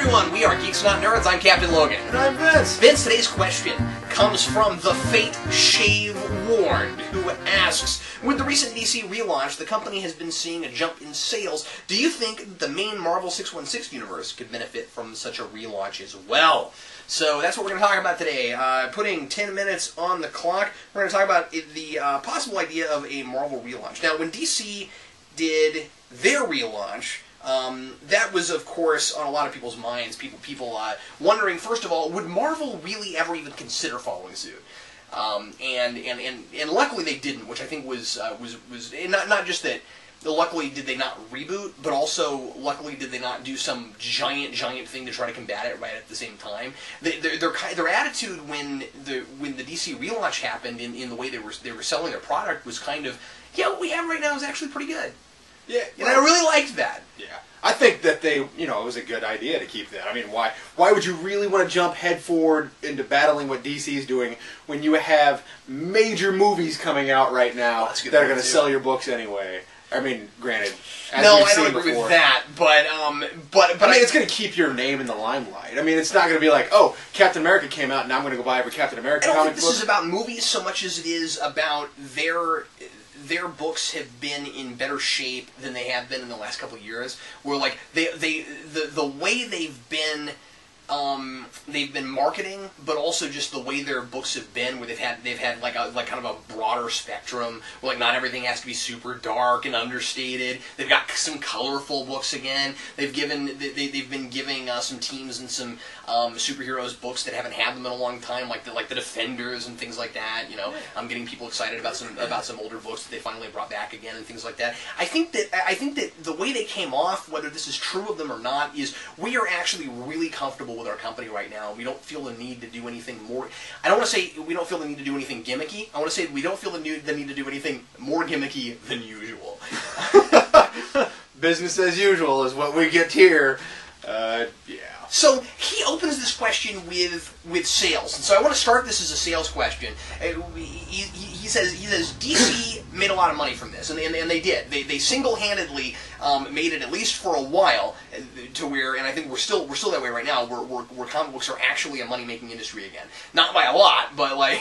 everyone, we are Geeks Not Nerds. I'm Captain Logan. And I'm Vince. Vince, today's question comes from the Fate Shave Warned, who asks, with the recent DC relaunch, the company has been seeing a jump in sales. Do you think the main Marvel 616 universe could benefit from such a relaunch as well? So that's what we're going to talk about today. Putting 10 minutes on the clock, we're going to talk about the possible idea of a Marvel relaunch. Now, when DC did their relaunch, that was, of course, on a lot of people's minds. People wondering, first of all, would Marvel really ever even consider following suit? And luckily they didn't, which I think was not just that. Luckily, did they not reboot, but also luckily did they not do some giant thing to try to combat it right at the same time? Their attitude when the DC relaunch happened in the way they were selling their product was kind of, yeah, what we have right now is actually pretty good. Yeah, and I really liked that. Yeah, I think that it was a good idea to keep that. I mean, why would you really want to jump head forward into battling what DC is doing when you have major movies coming out right now that are going to sell your books anyway? I mean, granted, as no, we've I don't seen agree before, with that, but I mean, it's going to keep your name in the limelight. I mean, it's not going to be like, oh, Captain America came out, and now I'm going to go buy every Captain America comic book. I don't think this is about movies so much as it is about their books have been in better shape than they have been in the last couple of years. Where like the way they've been marketing, but also just the way their books have been, where they've had like kind of a broader spectrum, where like not everything has to be super dark and understated. They've got some colorful books again. They've been giving some teams and some superheroes books that haven't had them in a long time, like the Defenders and things like that. You know, I'm getting people excited about some older books that they finally brought back again and things like that. I think that the way they came off, whether this is true of them or not, is we are actually really comfortable with our company right now. We don't feel the need to do anything more. I don't want to say we don't feel the need to do anything gimmicky. I want to say we don't feel the need to do anything more gimmicky than usual. Business as usual is what we get here. Yeah. So he opens this question with sales, and so I want to start this as a sales question. He says DC made a lot of money from this, and they did. They single-handedly made it, at least for a while, to where, and I think we're still that way right now, where comic books are actually a money-making industry again. Not by a lot, but we're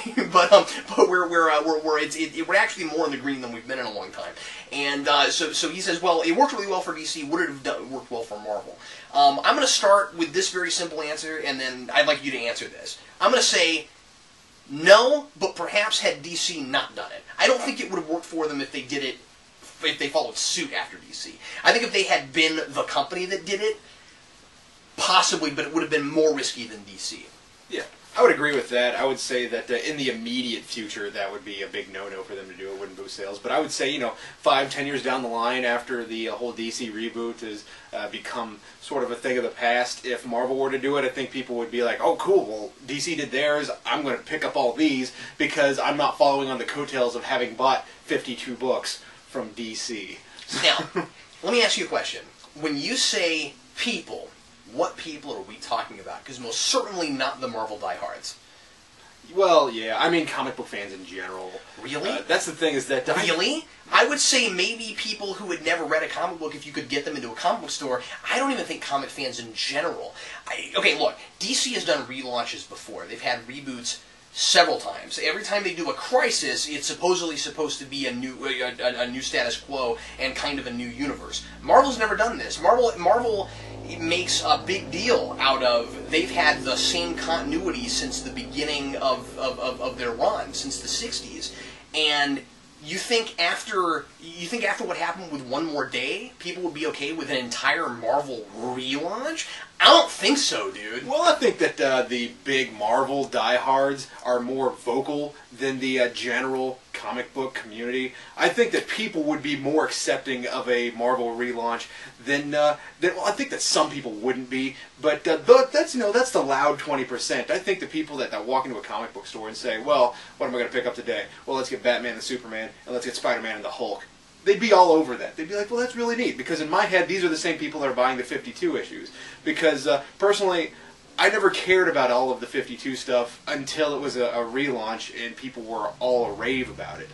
actually more in the green than we've been in a long time. And so he says, well, it worked really well for DC. Would it have worked well for Marvel? I'm going to start with this very simple answer, and then I'd like you to answer this. I'm going to say no, but perhaps had DC not done it. I don't think it would have worked for them if they did it, if they followed suit after DC. I think if they had been the company that did it, possibly, but it would have been more risky than DC. Yeah, I would agree with that. I would say that in the immediate future, that would be a big no-no for them to do. It wouldn't boost sales. But I would say, 5-10 years down the line, after the whole DC reboot has become sort of a thing of the past, if Marvel were to do it, I think people would be like, oh, cool, well, DC did theirs, I'm going to pick up all these because I'm not following on the coattails of having bought 52 books from DC. Now, let me ask you a question. When you say people, what people are we talking about? Because most certainly not the Marvel diehards. Well, yeah, I mean comic book fans in general. Really? That's the thing is that... Really? I would say maybe people who had never read a comic book, if you could get them into a comic book store. I don't even think comic fans in general. Okay, look, DC has done relaunches before. They've had reboots several times. Every time they do a crisis, it's supposedly supposed to be a new status quo and kind of a new universe. Marvel's never done this. Marvel makes a big deal out of they've had the same continuity since the beginning of their run, since the 60s. And you think after what happened with One More Day, people would be okay with an entire Marvel relaunch? I don't think so, dude. Well, I think that the big Marvel diehards are more vocal than the general comic book community. I think that people would be more accepting of a Marvel relaunch than well, I think that some people wouldn't be, but that's the loud 20%. I think the people that walk into a comic book store and say, well, what am I going to pick up today? Well, let's get Batman and Superman, and let's get Spider-Man and the Hulk. They'd be all over that. They'd be like, well, that's really neat, because in my head, these are the same people that are buying the 52 issues. Because, personally, I never cared about all of the 52 stuff until it was a relaunch and people were all a rave about it.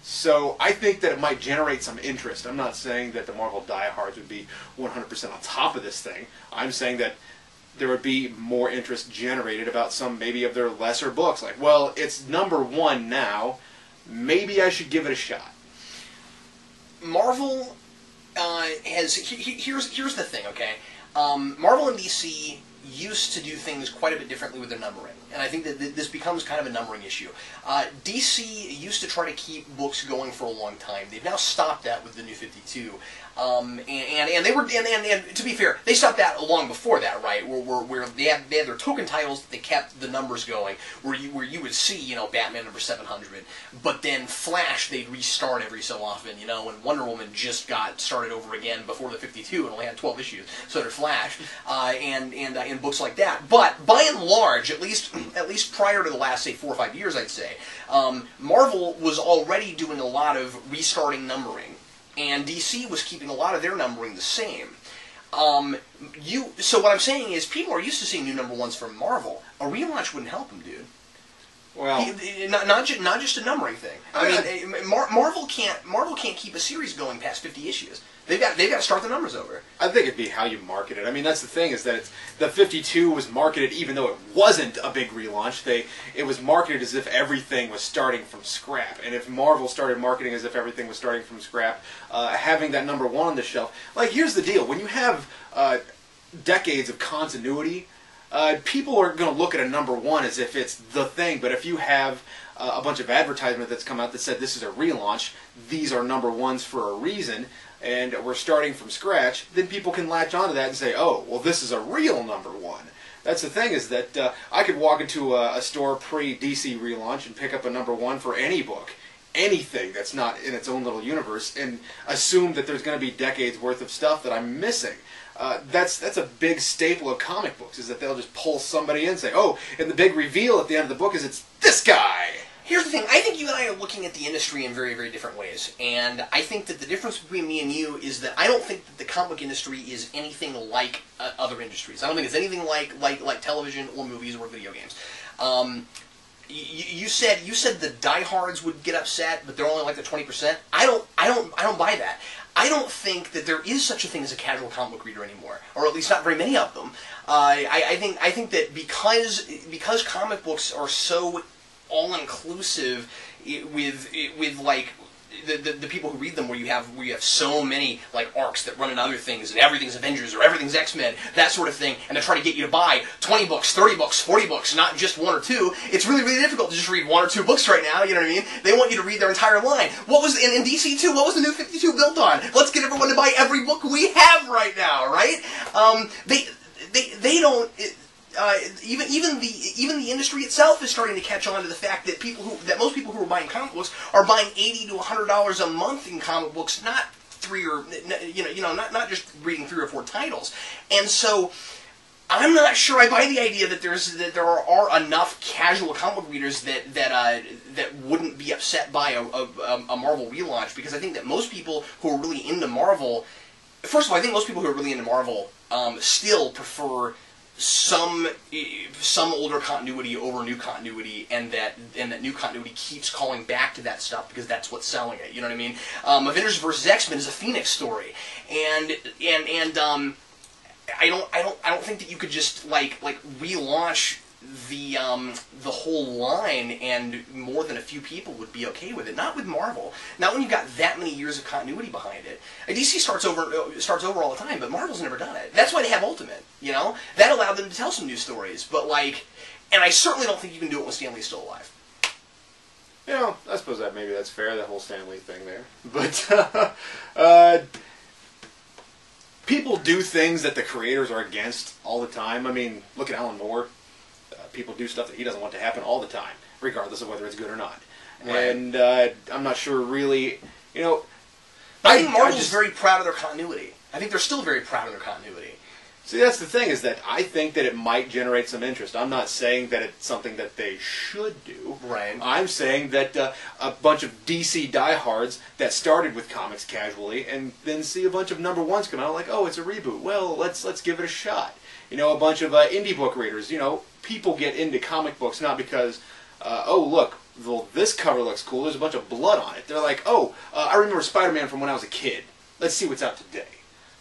So I think that it might generate some interest. I'm not saying that the Marvel diehards would be 100% on top of this thing. I'm saying that there would be more interest generated about some maybe of their lesser books. Like, well, it's #1 now. Maybe I should give it a shot. Marvel here's the thing, okay? Marvel and DC used to do things quite a bit differently with their numbering, and I think that this becomes kind of a numbering issue. DC used to try to keep books going for a long time. They've now stopped that with the New 52. And to be fair, they stopped that long before that, right? Where they had their token titles, they kept the numbers going, where you would see, you know, Batman number 700, but then Flash they'd restart every so often, you know, and Wonder Woman just got started over again before the 52 and only had 12 issues, so did Flash, and books like that. But by and large, at least prior to the last, say, 4 or 5 years, I'd say, Marvel was already doing a lot of restarting numbering. And DC was keeping a lot of their numbering the same. So what I'm saying is, people are used to seeing new #1s from Marvel. A relaunch wouldn't help them, dude. Well, not just a numbering thing. I mean, Marvel can't keep a series going past 50 issues. They've got to start the numbers over. I think it'd be how you market it. I mean, that's the thing, is that the 52 was marketed, even though it wasn't a big relaunch. It was marketed as if everything was starting from scrap. And if Marvel started marketing as if everything was starting from scrap, having that #1 on the shelf, like, here's the deal: when you have decades of continuity, people are going to look at a #1 as if it's the thing. But if you have a bunch of advertisement that's come out that said this is a relaunch, these are #1s for a reason, and we're starting from scratch, then people can latch onto that and say, oh, well, this is a real #1. That's the thing, is that I could walk into a store pre-DC relaunch and pick up a #1 for any book, anything that's not in its own little universe, and assume that there's going to be decades worth of stuff that I'm missing. That's a big staple of comic books, is that they'll just pull somebody in and say, oh, and the big reveal at the end of the book is it's this guy. Here's the thing. I think you and I are looking at the industry in very, very different ways. And I think that the difference between me and you is that I don't think that the comic book industry is anything like other industries. I don't think it's anything like television or movies or video games. You said the diehards would get upset, but they're only like the 20%. I don't buy that. I don't think that there is such a thing as a casual comic book reader anymore, or at least not very many of them. I think that because comic books are so all-inclusive with like the people who read them, where you have so many like arcs that run in other things, and everything's Avengers or everything's X-Men, that sort of thing, and they're trying to get you to buy 20 books, 30 books, 40 books, not just 1 or 2. It's really, really difficult to just read 1 or 2 books right now, you know what I mean? They want you to read their entire line. What was, in DC too, what was the New 52 built on? Let's get everyone to buy every book we have right now, right? They don't... even the industry itself is starting to catch on to the fact that most people who are buying comic books are buying $80 to $100 a month in comic books, not not just reading 3 or 4 titles. And so I'm not sure I buy the idea that there are enough casual comic book readers that wouldn't be upset by a Marvel relaunch, because I think that most people who are really into Marvel, first of all, I think most people who are really into Marvel still prefer some older continuity over new continuity, and that new continuity keeps calling back to that stuff because that's what's selling it. You know what I mean? Avengers vs. X-Men is a Phoenix story, and I don't think that you could just like relaunch the whole line and more than a few people would be okay with it. Not with Marvel. Not when you've got that many years of continuity behind it. DC starts over all the time, but Marvel's never done it. That's why they have Ultimate, you know? That allowed them to tell some new stories, but like, and I certainly don't think you can do it when Stan Lee's still alive. You know, I suppose that maybe that's fair, that whole Stan Lee thing there. But, people do things that the creators are against all the time. I mean, look at Alan Moore. People do stuff that he doesn't want to happen all the time, regardless of whether it's good or not. Right. And I'm not sure really, you know... I think Marvel's very proud of their continuity. I think they're still very proud of their continuity. See, that's the thing, is that I think that it might generate some interest. I'm not saying that it's something that they should do. Right. I'm saying that a bunch of DC diehards that started with comics casually and then see a bunch of #1s come out like, oh, it's a reboot. Well, let's give it a shot. You know, a bunch of indie book readers, you know, people get into comic books not because, oh, look, well, this cover looks cool, there's a bunch of blood on it. They're like, oh, I remember Spider-Man from when I was a kid. Let's see what's out today.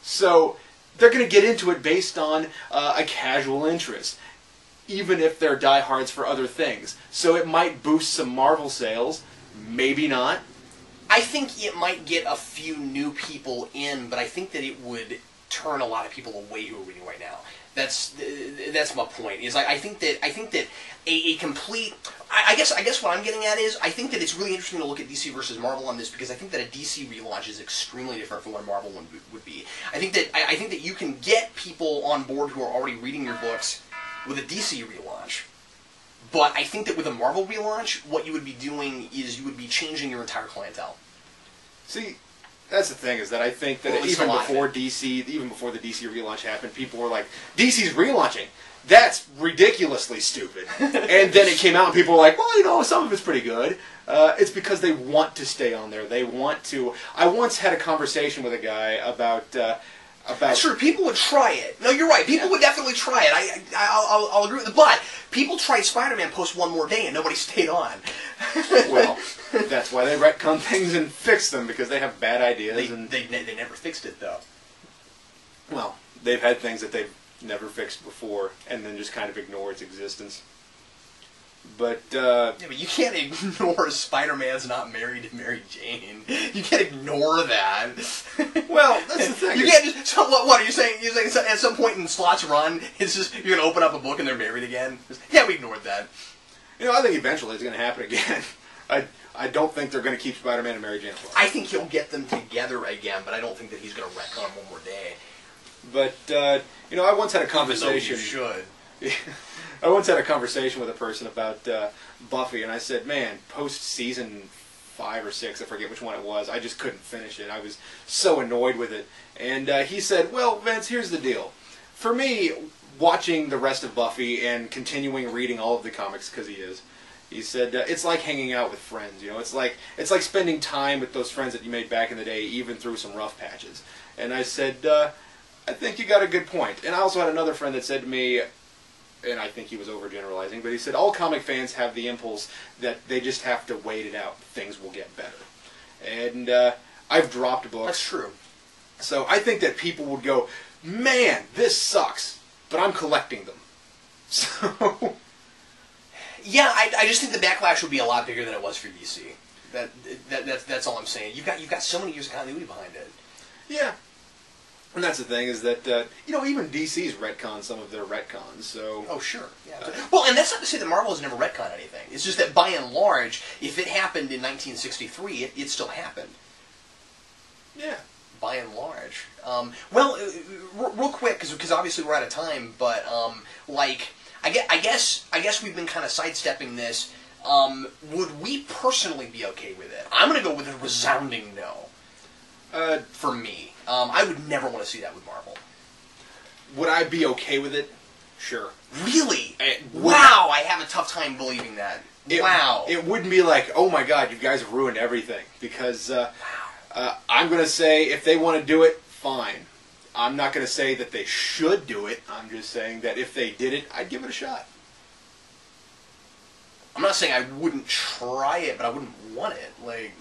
So, they're going to get into it based on a casual interest, even if they're diehards for other things. So it might boost some Marvel sales, maybe not. I think it might get a few new people in, but I think that it would turn a lot of people away who are reading right now. That's my point. Is I think that a complete. I guess what I'm getting at is I think that it's really interesting to look at DC versus Marvel on this, because I think that a DC relaunch is extremely different from what a Marvel one would be. I think that you can get people on board who are already reading your books with a DC relaunch. But I think that with a Marvel relaunch, what you would be doing is you would be changing your entire clientele. See, that's the thing, is that I think that even before the DC relaunch happened, people were like, DC's relaunching. That's ridiculously stupid. And then it came out and people were like, well, you know, some of it's pretty good. It's because they want to stay on there. They want to. I once had a conversation with a guy about That's true. People would try it. No, you're right. People would definitely try it. I'll agree with it. But people tried Spider-Man post one more day and nobody stayed on. Well, that's why they retcon things and fix them, because they have bad ideas. They never fixed it, though. Well, they've had things that they've never fixed before and then just kind of ignore its existence. But yeah, but you can't ignore Spider-Man's not married to Mary Jane. You can't ignore that. Well, that's the thing. You can't just. So what are you saying? You're saying at some point in Slott's run, it's just you're gonna open up a book and they're married again? Yeah, we ignored that. You know, I think eventually it's gonna happen again. I don't think they're gonna keep Spider-Man and Mary Jane alive. I think he'll get them together again, but I don't think that he's gonna retcon one more day. But you know, I once had a conversation. Even though you should. I once had a conversation with a person about Buffy, and I said, man, post-season 5 or 6, I forget which one it was, I just couldn't finish it. I was so annoyed with it. And he said, well, Vince, here's the deal. For me, watching the rest of Buffy and continuing reading all of the comics, because he said, it's like hanging out with friends. You know, it's like spending time with those friends that you made back in the day, even through some rough patches. And I said, I think you got a good point. And I also had another friend that said to me, and I think he was overgeneralizing, but he said all comic fans have the impulse that they just have to wait it out. Things will get better. And I've dropped books. That's true. So I think that people would go, man, this sucks, but I'm collecting them. So yeah, I just think the backlash would be a lot bigger than it was for DC. That's all I'm saying. You've got so many years of continuity behind it. Yeah. And that's the thing, is that, you know, even DC's retconned some of their retcons, so... Oh, sure. Yeah. Well, and that's not to say that Marvel has never retconned anything. It's just that, by and large, if it happened in 1963, it still happened. Yeah. By and large. Well, real quick, because obviously we're out of time, but, like, I guess we've been kind of sidestepping this. Would we personally be okay with it? I'm going to go with a resounding no. For me. I would never want to see that with Marvel. Would I be okay with it? Sure. Really? Wow, I have a tough time believing that. Wow. It wouldn't be like, oh my god, you guys have ruined everything. Because I'm going to say, if they want to do it, fine. I'm not going to say that they should do it. I'm just saying that if they did it, I'd give it a shot. I'm not saying I wouldn't try it, but I wouldn't want it. Like...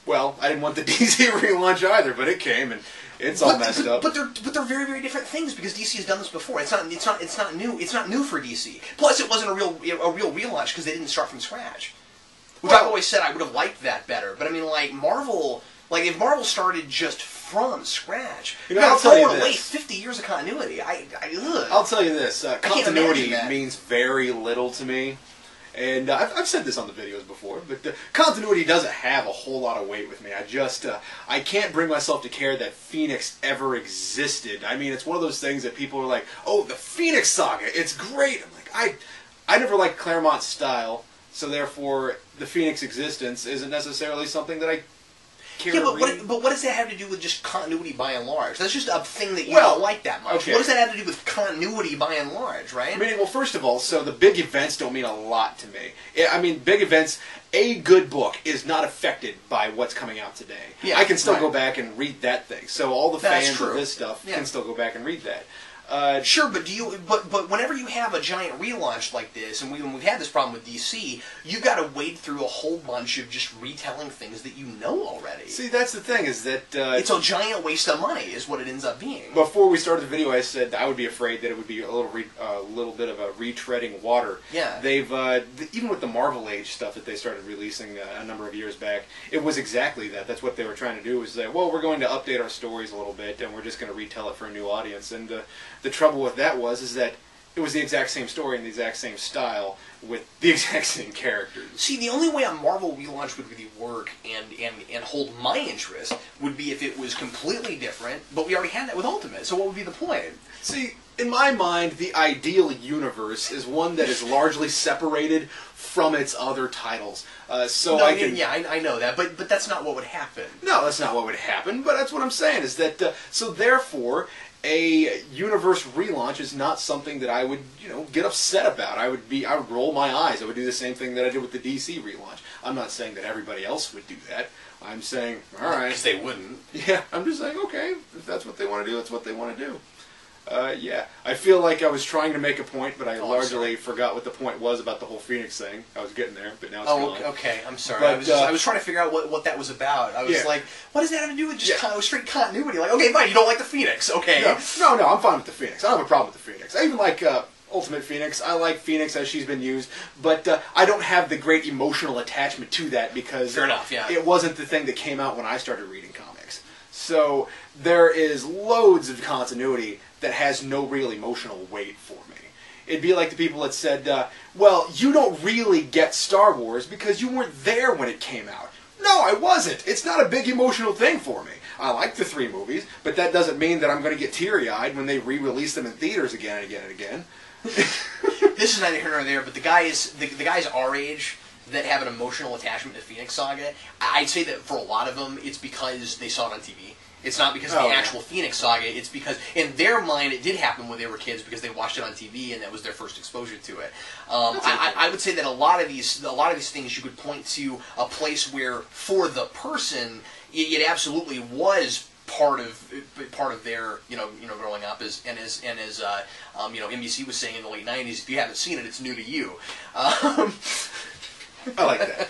Well, I didn't want the DC relaunch either, but it came and it's all messed up. But they're very, very different things, because DC has done this before. It's not new. It's not new for DC. Plus, it wasn't a real relaunch because they didn't start from scratch. Which I've always said I would have liked that better. But I mean, like Marvel, like if Marvel started just from scratch, you're gonna throw away 50 years of continuity. I'll tell you this: continuity means very little to me. And I've said this on the videos before, but continuity doesn't have a whole lot of weight with me. I can't bring myself to care that Phoenix ever existed. I mean, it's one of those things that people are like, oh, the Phoenix Saga, it's great. I'm like, I never liked Claremont's style, so therefore the Phoenix existence isn't necessarily something that I care to read. But what does that have to do with just continuity by and large? That's just a thing that you don't like that much. Okay. What does that have to do with continuity by and large, right? I mean, well, first of all, so the big events don't mean a lot to me. I mean, big events, a good book is not affected by what's coming out today. Yeah, I can still go back and read that thing. So all the fans of this stuff can still go back and read that. Sure, but but whenever you have a giant relaunch like this, and we've had this problem with DC, you've got to wade through a whole bunch of just retelling things that you know already. See, that's the thing, is that it's a giant waste of money, is what it ends up being. Before we started the video, I said I would be afraid that it would be a little bit of a retreading water. Yeah. They've even with the Marvel Age stuff that they started releasing a number of years back, it was exactly that. That's what they were trying to do. Was say, well, we're going to update our stories a little bit, and we're just going to retell it for a new audience. And the trouble with that is that it was the exact same story and the exact same style with the exact same characters. See, the only way a Marvel relaunch would really work and hold my interest would be if it was completely different, but we already had that with Ultimate, so what would be the point? See, in my mind, the ideal universe is one that is largely separated from its other titles. I know that, but that's not what would happen. No, that's not what would happen, but that's what I'm saying, is that, so therefore, a universe relaunch is not something that I would, get upset about. I would roll my eyes. I would do the same thing that I did with the DC relaunch. I'm not saying that everybody else would do that. I'm saying, all right. Because they wouldn't. Yeah, I'm just saying, okay, if that's what they want to do, that's what they want to do. Yeah, I feel like I was trying to make a point, but I largely forgot what the point was about the whole Phoenix thing. I was getting there, but now it's gone. Okay, I'm sorry. But, I was trying to figure out what that was about. I was like, what does that have to do with just straight continuity? Like, okay, fine, you don't like the Phoenix, okay. No, I'm fine with the Phoenix. I don't have a problem with the Phoenix. I even like Ultimate Phoenix. I like Phoenix as she's been used, but I don't have the great emotional attachment to that because fair enough, yeah. It wasn't the thing that came out when I started reading comics. So there is loads of continuity that has no real emotional weight for me. It'd be like the people that said, well, you don't really get Star Wars because you weren't there when it came out. No, I wasn't. It's not a big emotional thing for me. I like the 3 movies, but that doesn't mean that I'm going to get teary-eyed when they re-release them in theaters again and again and again. This is neither here nor there, but the guys our age that have an emotional attachment to Phoenix Saga, I'd say that for a lot of them, it's because they saw it on TV. It's not because of the actual Phoenix Saga. It's because, in their mind, it did happen when they were kids because they watched it on TV and that was their first exposure to it. I would say that a lot of these things you could point to a place where, for the person, it absolutely was part of their growing up as NBC was saying in the late '90s. If you haven't seen it, it's new to you. I like that.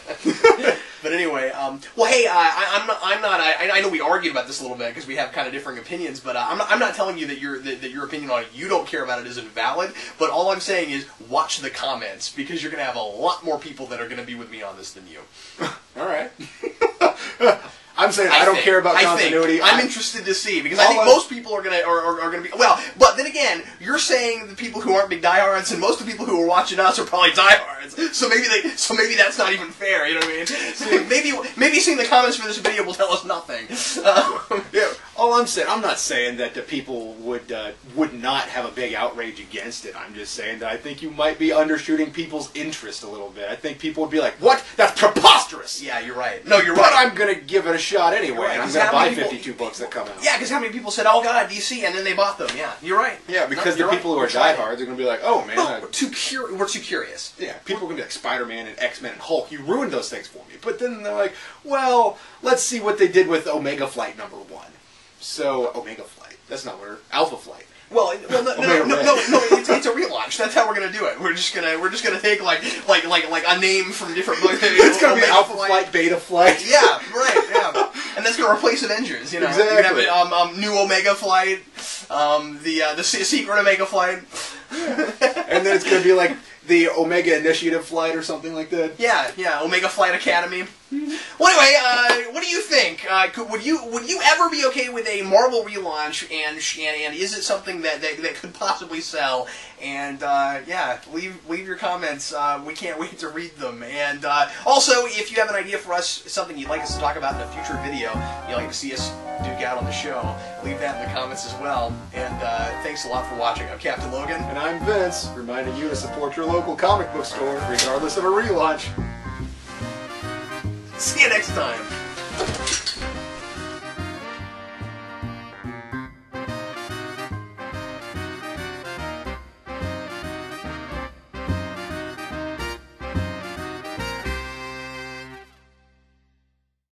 But anyway, well, hey, I know we argued about this a little bit because we have kind of differing opinions, but I'm not telling you that your opinion on it, you don't care about it, isn't valid. But all I'm saying is watch the comments because you're going to have a lot more people that are going to be with me on this than you. All right. I'm saying I don't care about continuity. I'm interested to see because I think most people are gonna be well. But then again, you're saying the people who aren't big diehards, and most of the people who are watching us are probably diehards. So maybe that's not even fair. You know what I mean? So maybe seeing the comments for this video will tell us nothing. Yeah. All I'm saying, I'm not saying that the people would not have a big outrage against it. I'm just saying that I think you might be undershooting people's interest a little bit. I think people would be like, "What? That's preposterous." Yeah, you're right. No, you're but right. I'm gonna give it a shot anyway. Right. I'm gonna buy 52 books that come out. Yeah, because how many people said, "Oh God, DC," and then they bought them? Yeah, you're right. Yeah, because the people who are diehards are gonna be like, "Oh man, we're too curious." Yeah, people are gonna be like Spider-Man and X-Men and Hulk. You ruined those things for me. But then they're like, "Well, let's see what they did with Omega Flight #1." So Omega Flight. That's not where Alpha Flight. No, it's a relaunch. That's how we're gonna do it. We're just gonna take like a name from different books. It's gonna be Alpha Flight, Beta Flight. Yeah, right. Yeah, and that's gonna replace Avengers. You know, exactly. You're gonna have new Omega Flight, the secret Omega Flight, and then it's gonna be like the Omega Initiative Flight or something like that. Yeah, Omega Flight Academy. Well, anyway, what do you think? Would you ever be okay with a Marvel relaunch? And is it something that could possibly sell? And yeah, leave your comments. We can't wait to read them. And also, if you have an idea for us, something you'd like us to talk about in a future video, you'd like to see us duke out on the show, leave that in the comments as well. And thanks a lot for watching. I'm Captain Logan. And I'm Vince, reminding you to support your local comic book store, regardless of a relaunch. See you next time.